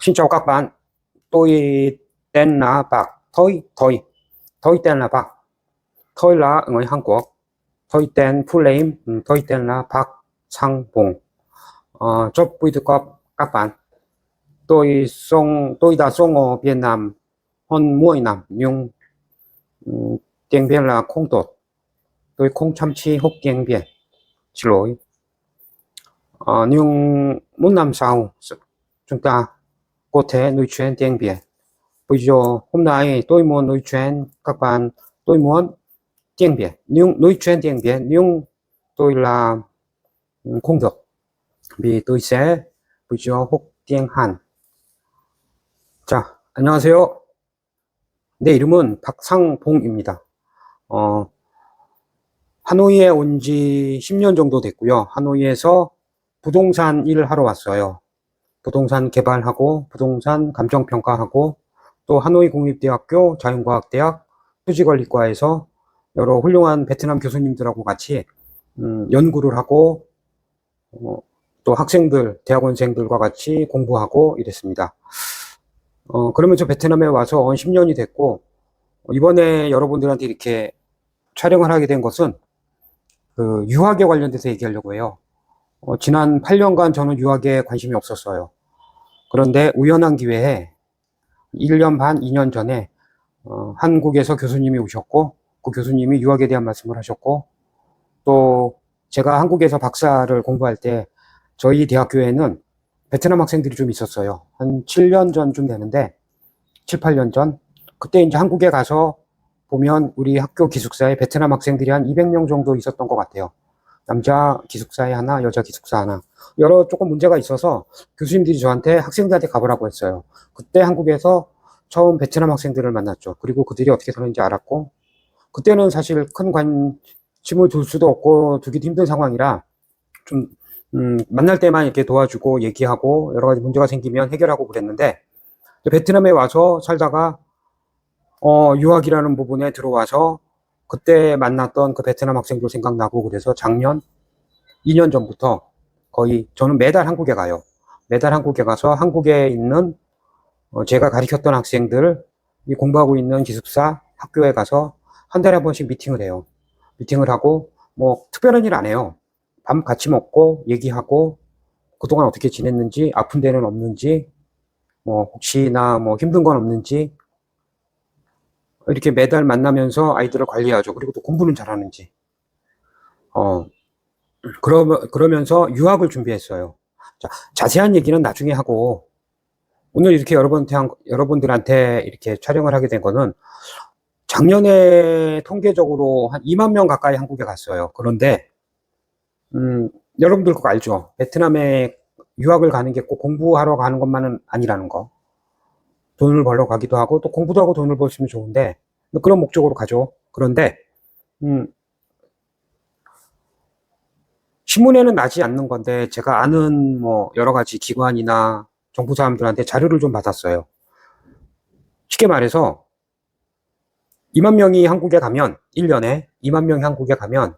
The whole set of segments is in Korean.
Xin chào các bạn, tôi tên là Park, tôi tên là Park, tôi là người Hàn Quốc, tôi tên full name, tôi tên là Park Sang Bong. Chúc buổi gặp các bạn. Tôi đã sống ở Việt Nam hơn 10 năm, nhưng tiếng Việt là không tốt. Tôi không chăm chỉ học tiếng Việt, xin lỗi. Nhưng một năm sau, chúng ta có thể nói chuyện tiếng Việt. Bây giờ hôm nay tôi muốn nói chuyện các bạn, tôi muốn tiếng Việt, nhưng nói chuyện tiếng Việt nhưng tôi là không được, vì tôi sẽ bây giờ học tiếng Hàn. 자, 안녕하세요. 내 이름은 박상봉입니다. 하노이에 온 지 10년 정도 됐고요. 하노이에서 부동산 일을 하러 왔어요. 부동산 개발하고 부동산 감정평가하고 또 하노이 공립대학교 자연과학대학 수지관리과에서 여러 훌륭한 베트남 교수님들하고 같이 연구를 하고 또 학생들, 대학원생들과 같이 공부하고 이랬습니다. 그러면서 베트남에 와서 10년이 됐고, 이번에 여러분들한테 이렇게 촬영을 하게 된 것은 그 유학에 관련돼서 얘기하려고 해요. 지난 8년간 저는 유학에 관심이 없었어요. 그런데 우연한 기회에 1년 반, 2년 전에 한국에서 교수님이 오셨고, 그 교수님이 유학에 대한 말씀을 하셨고, 또 제가 한국에서 박사를 공부할 때 저희 대학교에는 베트남 학생들이 좀 있었어요. 한 7년 전쯤 되는데, 7, 8년 전. 그때 이제 한국에 가서 보면 우리 학교 기숙사에 베트남 학생들이 한 200명 정도 있었던 것 같아요. 남자 기숙사에 하나, 여자 기숙사 하나. 여러 조금 문제가 있어서 교수님들이 저한테 학생들한테 가보라고 했어요. 그때 한국에서 처음 베트남 학생들을 만났죠. 그리고 그들이 어떻게 사는지 알았고, 그때는 사실 큰 관심을 둘 수도 없고 두기도 힘든 상황이라 좀 만날 때만 이렇게 도와주고 얘기하고 여러 가지 문제가 생기면 해결하고 그랬는데, 베트남에 와서 살다가 유학이라는 부분에 들어와서 그때 만났던 그 베트남 학생들 생각나고, 그래서 작년 2년 전부터 거의 저는 매달 한국에 가요. 매달 한국에 가서 한국에 있는 제가 가르쳤던 학생들이 공부하고 있는 기숙사 학교에 가서 한 달에 한 번씩 미팅을 해요. 미팅을 하고 뭐 특별한 일 안 해요. 밥 같이 먹고 얘기하고 그동안 어떻게 지냈는지, 아픈 데는 없는지, 뭐 혹시나 뭐 힘든 건 없는지, 이렇게 매달 만나면서 아이들을 관리하죠. 그리고 또 공부는 잘하는지. 그러면서 유학을 준비했어요. 자, 자세한 얘기는 나중에 하고, 오늘 이렇게 여러분들한테 이렇게 촬영을 하게 된 거는 작년에 통계적으로 한 2만 명 가까이 한국에 갔어요. 그런데, 여러분들 그거 알죠? 베트남에 유학을 가는 게 꼭 공부하러 가는 것만은 아니라는 거. 돈을 벌러 가기도 하고, 또 공부도 하고 돈을 벌으면 좋은데, 그런 목적으로 가죠. 그런데, 신문에는 나지 않는 건데, 제가 아는 뭐, 여러 가지 기관이나 정부 사람들한테 자료를 좀 받았어요. 쉽게 말해서, 2만 명이 한국에 가면, 1년에 2만 명이 한국에 가면,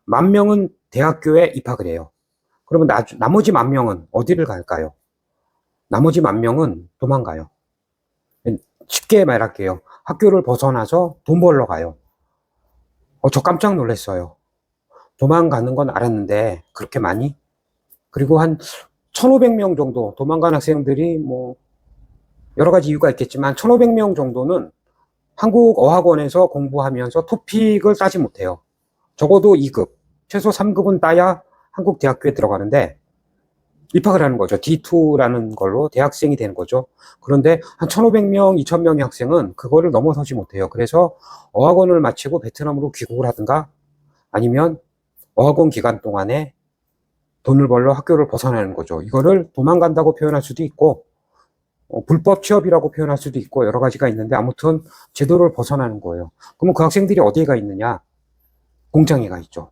10,000명은 대학교에 입학을 해요. 그러면 나머지 10,000명은 어디를 갈까요? 나머지 10,000명은 도망가요. 쉽게 말할게요. 학교를 벗어나서 돈 벌러 가요. 저 깜짝 놀랐어요. 도망가는 건 알았는데 그렇게 많이? 그리고 한 1,500명 정도 도망간 학생들이 뭐 여러 가지 이유가 있겠지만 1,500명 정도는 한국 어학원에서 공부하면서 토픽을 따지 못해요. 적어도 2급, 최소 3급은 따야 한국 대학교에 들어가는데 입학을 하는 거죠. D2라는 걸로 대학생이 되는 거죠. 그런데 한 1,500명, 2,000명의 학생은 그거를 넘어서지 못해요. 그래서 어학원을 마치고 베트남으로 귀국을 하든가 아니면 어학원 기간 동안에 돈을 벌러 학교를 벗어나는 거죠. 이거를 도망간다고 표현할 수도 있고 불법 취업이라고 표현할 수도 있고 여러 가지가 있는데, 아무튼 제도를 벗어나는 거예요. 그러면 그 학생들이 어디에 가 있느냐? 공장에 가 있죠.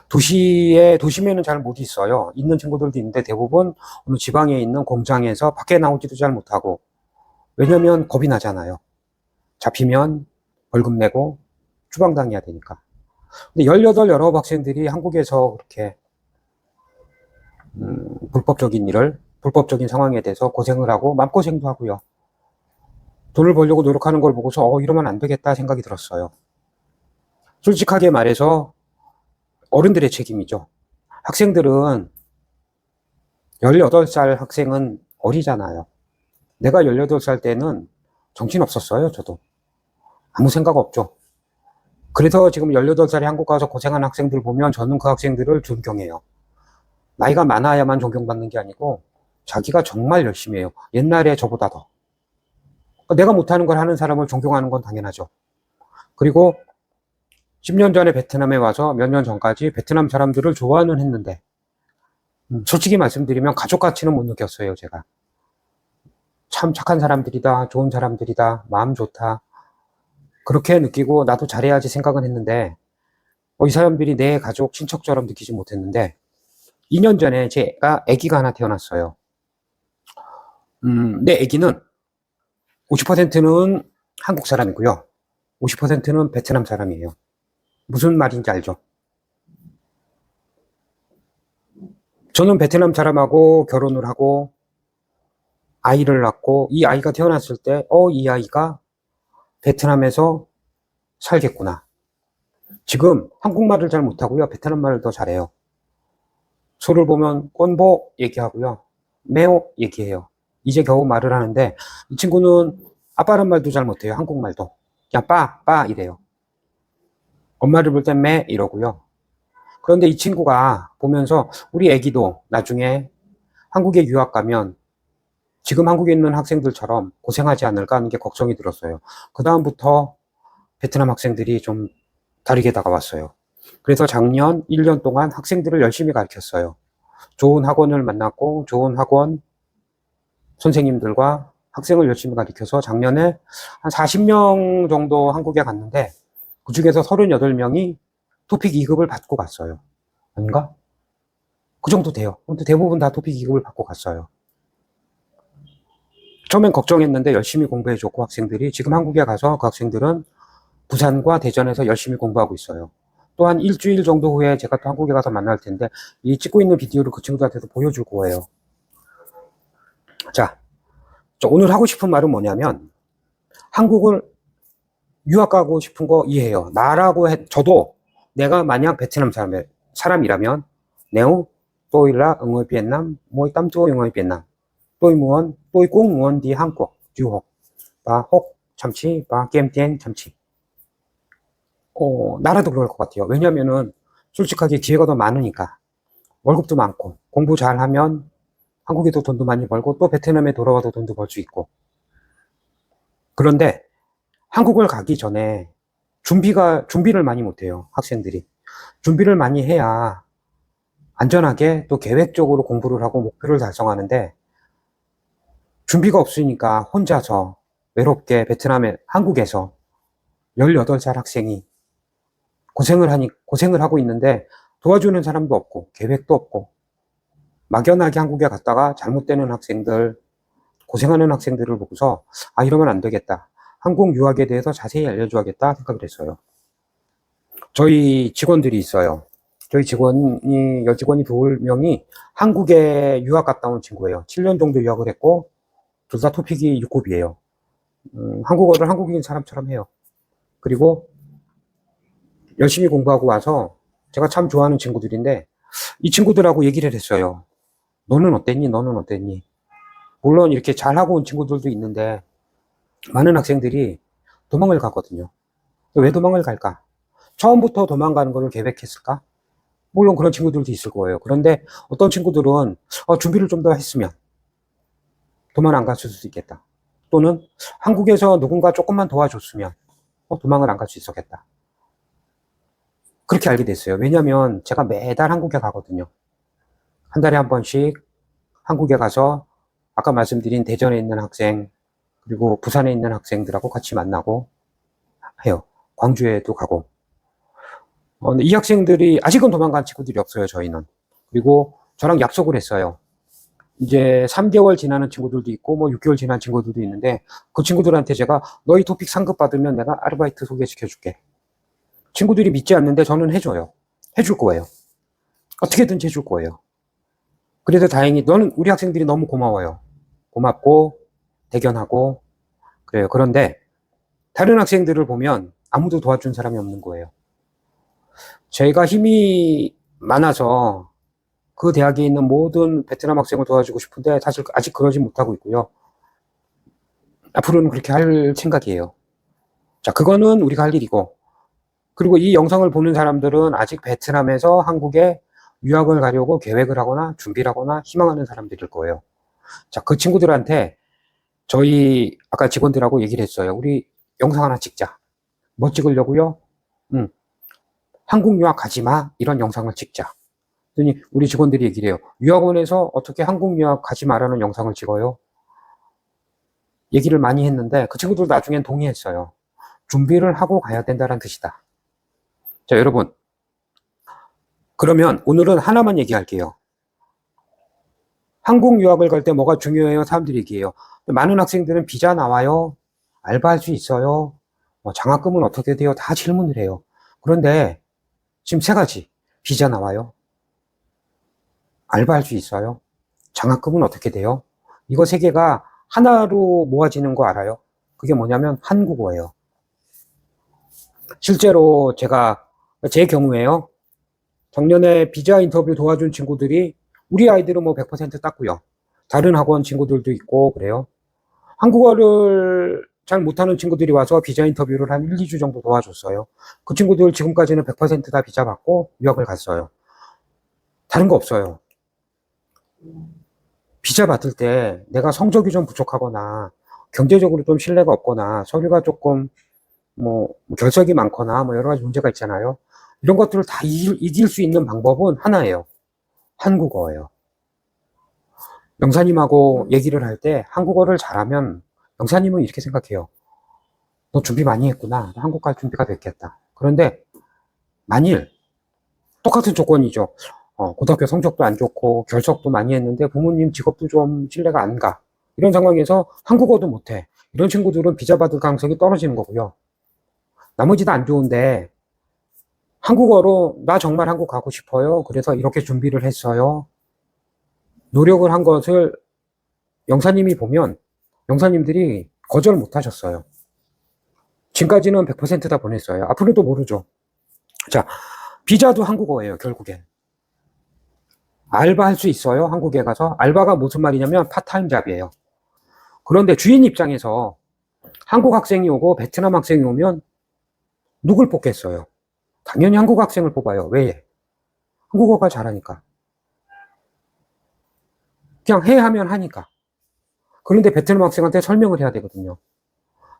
도심에는 잘 못 있어요. 있는 친구들도 있는데 대부분 어느 지방에 있는 공장에서 밖에 나오지도 잘 못하고, 왜냐면 겁이 나잖아요. 잡히면 벌금 내고 추방당해야 되니까. 근데 19 학생들이 한국에서 그렇게 불법적인 일을 불법적인 상황에 대해서 고생을 하고 마음고생도 하고요. 돈을 벌려고 노력하는 걸 보고서 이러면 안 되겠다 생각이 들었어요. 솔직하게 말해서 어른들의 책임이죠. 학생들은 18살 학생은 어리잖아요. 내가 18살 때는 정신 없었어요. 저도 아무 생각 없죠. 그래서 지금 18살에 한국 가서 고생하는 학생들 보면 저는 그 학생들을 존경해요. 나이가 많아야만 존경받는 게 아니고 자기가 정말 열심히 해요. 옛날에 저보다 더. 내가 못하는 걸 하는 사람을 존경하는 건 당연하죠. 그리고 10년 전에 베트남에 와서 몇 년 전까지 베트남 사람들을 좋아는 했는데 솔직히 말씀드리면 가족 가치는 못 느꼈어요. 제가 참 착한 사람들이다, 좋은 사람들이다, 마음 좋다 그렇게 느끼고 나도 잘해야지 생각은 했는데 이 사람들이 내 가족, 친척처럼 느끼지 못했는데 2년 전에 제가 아기가 하나 태어났어요. 내 아기는 50%는 한국 사람이고요. 50%는 베트남 사람이에요. 무슨 말인지 알죠? 저는 베트남 사람하고 결혼을 하고 아이를 낳고 이 아이가 태어났을 때 이 아이가 베트남에서 살겠구나. 지금 한국말을 잘 못하고요. 베트남 말을 더 잘해요. 소를 보면 꼰보 얘기하고요. 매오 얘기해요. 이제 겨우 말을 하는데 이 친구는 아빠란 말도 잘 못해요. 한국말도. 그냥 빠 이래요. 엄마를 볼 땐 매 이러고요. 그런데 이 친구가 보면서 우리 애기도 나중에 한국에 유학 가면 지금 한국에 있는 학생들처럼 고생하지 않을까 하는 게 걱정이 들었어요. 그 다음부터 베트남 학생들이 좀 다르게 다가왔어요. 그래서 작년 1년 동안 학생들을 열심히 가르쳤어요. 좋은 학원을 만났고 좋은 학원 선생님들과 학생을 열심히 가르쳐서 작년에 한 40명 정도 한국에 갔는데 그 중에서 38명이 토픽 2급을 받고 갔어요. 아닌가? 그 정도 돼요. 근데 대부분 다 토픽 2급을 받고 갔어요. 처음엔 걱정했는데 열심히 공부해줬고 학생들이 지금 한국에 가서 그 학생들은 부산과 대전에서 열심히 공부하고 있어요. 또한 일주일 정도 후에 제가 또 한국에 가서 만날 텐데 이 찍고 있는 비디오를 그 친구들한테도 보여줄 거예요. 자, 오늘 하고 싶은 말은 뭐냐면 한국을 유학 가고 싶은 거 이해해요. 저도 내가 만약 베트남 사람이라면 nếu tôi là ở người Việt Nam mỗi tâm tôi ở người Việt Nam tôi cũng muốn đi Hàn Quốc du học và học 참치 và kiếm tiền 참치. 나라도 그럴 것 같아요. 왜냐면은 솔직하게 기회가 더 많으니까 월급도 많고 공부 잘하면 한국에도 돈도 많이 벌고 또 베트남에 돌아와도 돈도 벌 수 있고. 그런데 한국을 가기 전에 준비를 많이 못해요. 학생들이 준비를 많이 해야 안전하게 또 계획적으로 공부를 하고 목표를 달성하는데 준비가 없으니까 혼자서 외롭게 한국에서 18살 학생이 고생을 하고 있는데 도와주는 사람도 없고 계획도 없고 막연하게 한국에 갔다가 잘못되는 학생들, 고생하는 학생들을 보고서 이러면 안 되겠다. 한국 유학에 대해서 자세히 알려줘야겠다 생각을 했어요. 저희 직원들이 있어요. 저희 여직원이 2명이 한국에 유학 갔다 온 친구예요. 7년 정도 유학을 했고 둘 다 토픽이 6급이에요. 한국어를 한국인 사람처럼 해요. 그리고 열심히 공부하고 와서 제가 참 좋아하는 친구들인데 이 친구들하고 얘기를 했어요. 너는 어땠니? 너는 어땠니? 물론 이렇게 잘하고 온 친구들도 있는데 많은 학생들이 도망을 가거든요. 왜 도망을 갈까? 처음부터 도망가는 것을 계획했을까? 물론 그런 친구들도 있을 거예요. 그런데 어떤 친구들은 준비를 좀 더 했으면 도망 안 갔을 수도 있겠다. 또는 한국에서 누군가 조금만 도와줬으면 도망을 안 갈 수 있었겠다. 그렇게 알게 됐어요. 왜냐면 제가 매달 한국에 가거든요. 한 달에 한 번씩 한국에 가서 아까 말씀드린 대전에 있는 학생 그리고 부산에 있는 학생들하고 같이 만나고 해요. 광주에도 가고. 근데 이 학생들이 아직은 도망간 친구들이 없어요. 저희는. 그리고 저랑 약속을 했어요. 이제 3개월 지나는 친구들도 있고 6개월 지난 친구들도 있는데 그 친구들한테 제가 너희 토픽 상급 받으면 내가 아르바이트 소개시켜 줄게. 친구들이 믿지 않는데 저는 해줘요. 해줄 거예요. 어떻게든지 해줄 거예요. 그래도 다행히 너는 우리 학생들이 너무 고마워요. 고맙고 대견하고 그래요. 그런데 다른 학생들을 보면 아무도 도와준 사람이 없는 거예요. 저희가 힘이 많아서 그 대학에 있는 모든 베트남 학생을 도와주고 싶은데 사실 아직 그러지 못하고 있고요. 앞으로는 그렇게 할 생각이에요. 자, 그거는 우리가 할 일이고, 그리고 이 영상을 보는 사람들은 아직 베트남에서 한국에 유학을 가려고 계획을 하거나 준비를 하거나 희망하는 사람들일 거예요. 자, 그 친구들한테 저희 아까 직원들하고 얘기를 했어요. 우리 영상 하나 찍자. 뭐 찍으려고요? 한국 유학 가지 마. 이런 영상을 찍자. 그랬더니 우리 직원들이 얘기를 해요. 유학원에서 어떻게 한국 유학 가지 마라는 영상을 찍어요? 얘기를 많이 했는데 그 친구들 나중엔 동의했어요. 준비를 하고 가야 된다는 뜻이다. 자, 여러분. 그러면 오늘은 하나만 얘기할게요. 한국 유학을 갈 때 뭐가 중요해요? 사람들이 얘기해요. 많은 학생들은 비자 나와요? 알바할 수 있어요? 장학금은 어떻게 돼요? 다 질문을 해요. 그런데 지금 세 가지. 비자 나와요? 알바할 수 있어요? 장학금은 어떻게 돼요? 이거 세 개가 하나로 모아지는 거 알아요? 그게 뭐냐면 한국어예요. 실제로 제 경우에요. 작년에 비자 인터뷰 도와준 친구들이 우리 아이들은 뭐 100% 땄고요. 다른 학원 친구들도 있고 그래요. 한국어를 잘 못하는 친구들이 와서 비자 인터뷰를 한 1, 2주 정도 도와줬어요. 그 친구들 지금까지는 100% 다 비자 받고 유학을 갔어요. 다른 거 없어요. 비자 받을 때 내가 성적이 좀 부족하거나 경제적으로 좀 신뢰가 없거나 서류가 조금 결석이 많거나 여러 가지 문제가 있잖아요. 이런 것들을 다 이길 수 있는 방법은 하나예요. 한국어예요. 영사님하고 얘기를 할 때 한국어를 잘하면 영사님은 이렇게 생각해요. 너 준비 많이 했구나. 한국 갈 준비가 됐겠다. 그런데 만일 똑같은 조건이죠. 고등학교 성적도 안 좋고 결석도 많이 했는데 부모님 직업도 좀 신뢰가 안 가. 이런 상황에서 한국어도 못해. 이런 친구들은 비자 받을 가능성이 떨어지는 거고요. 나머지 다 안 좋은데 한국어로 나 정말 한국 가고 싶어요. 그래서 이렇게 준비를 했어요. 노력을 한 것을 영사님이 보면 영사님들이 거절 못 하셨어요. 지금까지는 100%다 보냈어요. 앞으로도 모르죠. 자, 비자도 한국어예요, 결국엔. 알바 할 수 있어요, 한국에 가서. 알바가 무슨 말이냐면 파타임 잡이에요. 그런데 주인 입장에서 한국 학생이 오고 베트남 학생이 오면 누굴 뽑겠어요? 당연히 한국 학생을 뽑아요. 왜? 한국어가 잘하니까. 그냥 해 하면 하니까. 그런데 베트남 학생한테 설명을 해야 되거든요.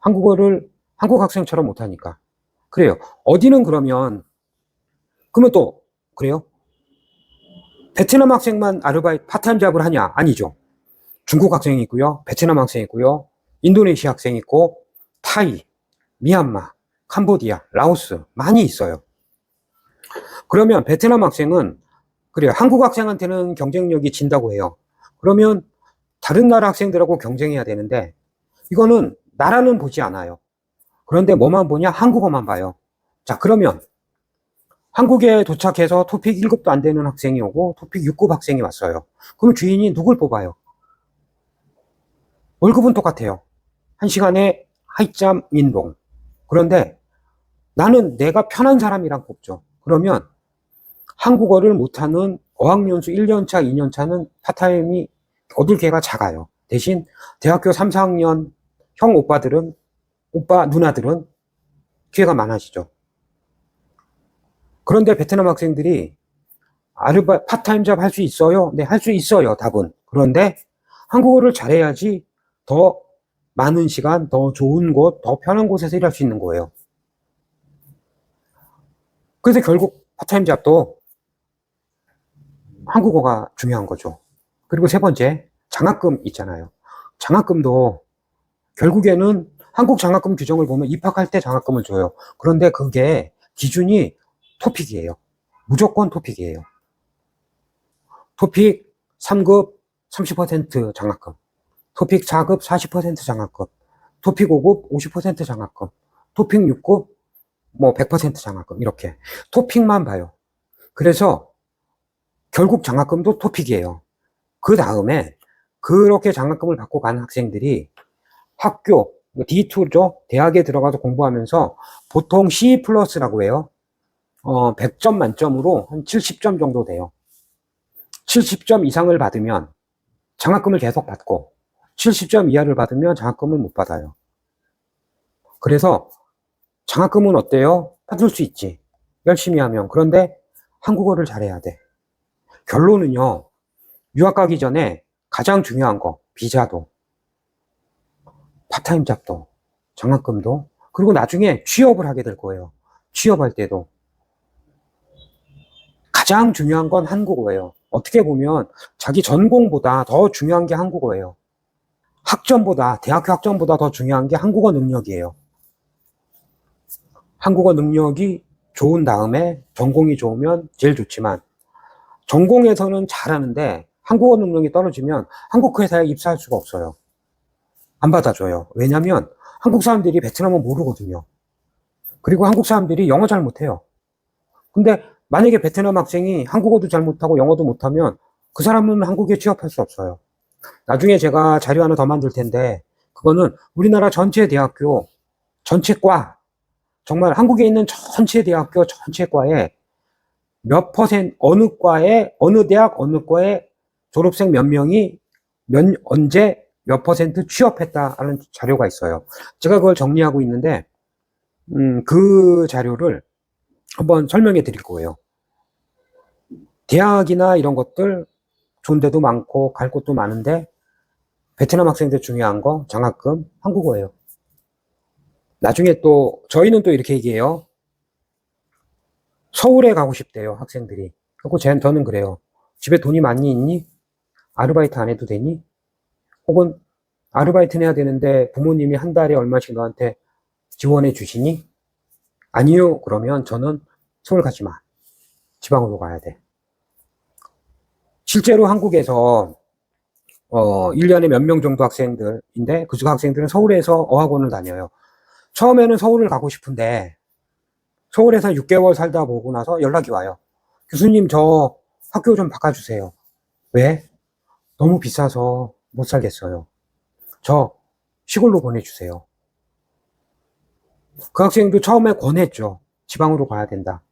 한국어를 한국 학생처럼 못하니까. 그래요. 어디는 그러면 또 그래요? 베트남 학생만 아르바이트 파타임 잡을 하냐? 아니죠. 중국 학생이 있고요. 베트남 학생이 있고요. 인도네시아 학생이 있고 타이, 미얀마, 캄보디아, 라오스 많이 있어요. 그러면 베트남 학생은 그래요. 한국 학생한테는 경쟁력이 진다고 해요. 그러면 다른 나라 학생들하고 경쟁해야 되는데 이거는 나라는 보지 않아요. 그런데 뭐만 보냐? 한국어만 봐요. 자, 그러면 한국에 도착해서 토픽 1급도 안 되는 학생이 오고 토픽 6급 학생이 왔어요. 그럼 주인이 누굴 뽑아요? 월급은 똑같아요. 1시간에 하이짬 인봉. 그런데 나는 내가 편한 사람이랑 뽑죠. 그러면 한국어를 못하는 어학연수 1년차, 2년차는 파타임이 얻을 기회가 작아요. 대신 대학교 3, 4학년 형 오빠 누나들은 기회가 많아지죠. 그런데 베트남 학생들이 파타임 잡 할 수 있어요? 네, 할 수 있어요, 답은. 그런데 한국어를 잘해야지 더 많은 시간, 더 좋은 곳, 더 편한 곳에서 일할 수 있는 거예요. 그래서 결국 파타임 잡도 한국어가 중요한 거죠. 그리고 세 번째, 장학금 있잖아요. 장학금도 결국에는 한국 장학금 규정을 보면 입학할 때 장학금을 줘요. 그런데 그게 기준이 토픽이에요. 무조건 토픽이에요. 토픽 3급 30% 장학금, 토픽 4급 40% 장학금, 토픽 5급 50% 장학금, 토픽 6급 100% 장학금, 이렇게 토픽만 봐요. 그래서 결국 장학금도 토픽이에요. 그 다음에 그렇게 장학금을 받고 간 학생들이 학교, D2죠. 대학에 들어가서 공부하면서 보통 C 플러스라고 해요. 100점 만점으로 한 70점 정도 돼요. 70점 이상을 받으면 장학금을 계속 받고 70점 이하를 받으면 장학금을 못 받아요. 그래서 장학금은 어때요? 받을 수 있지. 열심히 하면. 그런데 한국어를 잘해야 돼. 결론은요. 유학 가기 전에 가장 중요한 거, 비자도, 파타임 잡도, 장학금도, 그리고 나중에 취업을 하게 될 거예요. 취업할 때도. 가장 중요한 건 한국어예요. 어떻게 보면 자기 전공보다 더 중요한 게 한국어예요. 학점보다, 대학교 학점보다 더 중요한 게 한국어 능력이에요. 한국어 능력이 좋은 다음에 전공이 좋으면 제일 좋지만 전공에서는 잘하는데 한국어 능력이 떨어지면 한국 회사에 입사할 수가 없어요. 안 받아줘요. 왜냐면 한국 사람들이 베트남어 모르거든요. 그리고 한국 사람들이 영어 잘 못해요. 근데 만약에 베트남 학생이 한국어도 잘 못하고 영어도 못하면 그 사람은 한국에 취업할 수 없어요. 나중에 제가 자료 하나 더 만들 텐데 그거는 우리나라 전체 대학교, 전체 과, 정말 한국에 있는 전체 대학교, 전체 과에 몇 퍼센트, 어느 과에, 어느 대학, 어느 과에 졸업생 몇 명이 언제 몇 퍼센트 취업했다는 자료가 있어요. 제가 그걸 정리하고 있는데, 그 자료를 한번 설명해 드릴 거예요. 대학이나 이런 것들 좋은 데도 많고 갈 곳도 많은데 베트남 학생들 중요한 거 장학금 한국어예요. 나중에 또 저희는 또 이렇게 얘기해요. 서울에 가고 싶대요 학생들이. 그리고 저는 그래요. 집에 돈이 많이 있니? 아르바이트 안 해도 되니? 혹은 아르바이트는 해야 되는데 부모님이 한 달에 얼마씩 너한테 지원해 주시니? 아니요. 그러면 저는 서울 가지 마. 지방으로 가야 돼. 실제로 한국에서 1년에 몇 명 정도 학생들인데 그 중 학생들은 서울에서 어학원을 다녀요. 처음에는 서울을 가고 싶은데 서울에서 6개월 살다 보고 나서 연락이 와요. 교수님, 저 학교 좀 바꿔주세요. 왜? 너무 비싸서 못 살겠어요. 저 시골로 보내주세요. 그 학생도 처음에 권했죠. 지방으로 가야 된다.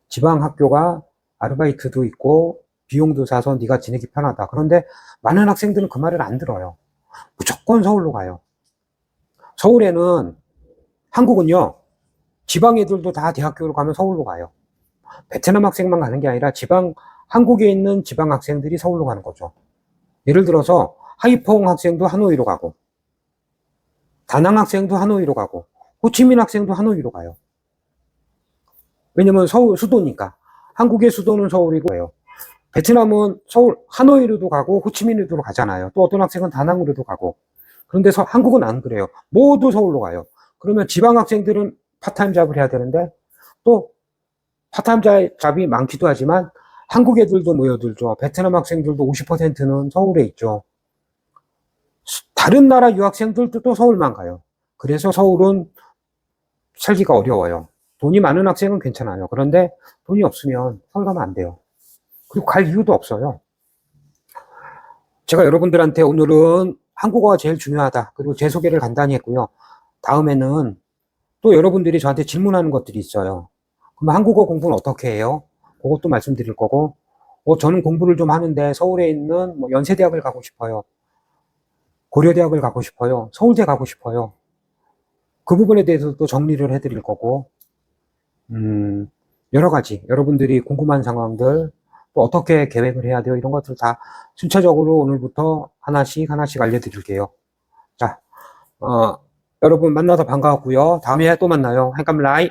지방 학교가 아르바이트도 있고 비용도 사서 네가 지내기 편하다. 그런데 많은 학생들은 그 말을 안 들어요. 무조건 서울로 가요. 서울에는 한국은요. 지방 애들도 다 대학교로 가면 서울로 가요. 베트남 학생만 가는 게 아니라 한국에 있는 지방 학생들이 서울로 가는 거죠. 예를 들어서 하이퐁 학생도 하노이로 가고 다낭 학생도 하노이로 가고 호치민 학생도 하노이로 가요. 왜냐면 서울 수도니까. 한국의 수도는 서울이고요. 베트남은 서울 하노이로도 가고 호치민으로도 가잖아요. 또 어떤 학생은 다낭으로도 가고. 그런데 한국은 안 그래요. 모두 서울로 가요. 그러면 지방 학생들은 파타임 잡을 해야 되는데 또 파타임 잡이 많기도 하지만 한국 애들도 모여들죠. 베트남 학생들도 50%는 서울에 있죠. 다른 나라 유학생들도 또 서울만 가요. 그래서 서울은 살기가 어려워요. 돈이 많은 학생은 괜찮아요. 그런데 돈이 없으면 서울 가면 안 돼요. 그리고 갈 이유도 없어요. 제가 여러분들한테 오늘은 한국어가 제일 중요하다. 그리고 제 소개를 간단히 했고요. 다음에는 또 여러분들이 저한테 질문하는 것들이 있어요. 그럼 한국어 공부는 어떻게 해요? 그것도 말씀드릴 거고, 저는 공부를 좀 하는데 서울에 있는 연세대학을 가고 싶어요. 고려대학을 가고 싶어요. 서울대 가고 싶어요. 그 부분에 대해서도 정리를 해드릴 거고, 여러 가지 여러분들이 궁금한 상황들, 또 어떻게 계획을 해야 돼요? 이런 것들 다 순차적으로 오늘부터 하나씩 알려드릴게요. 자, 여러분 만나서 반가웠고요. 다음에 또 만나요. 한감라이.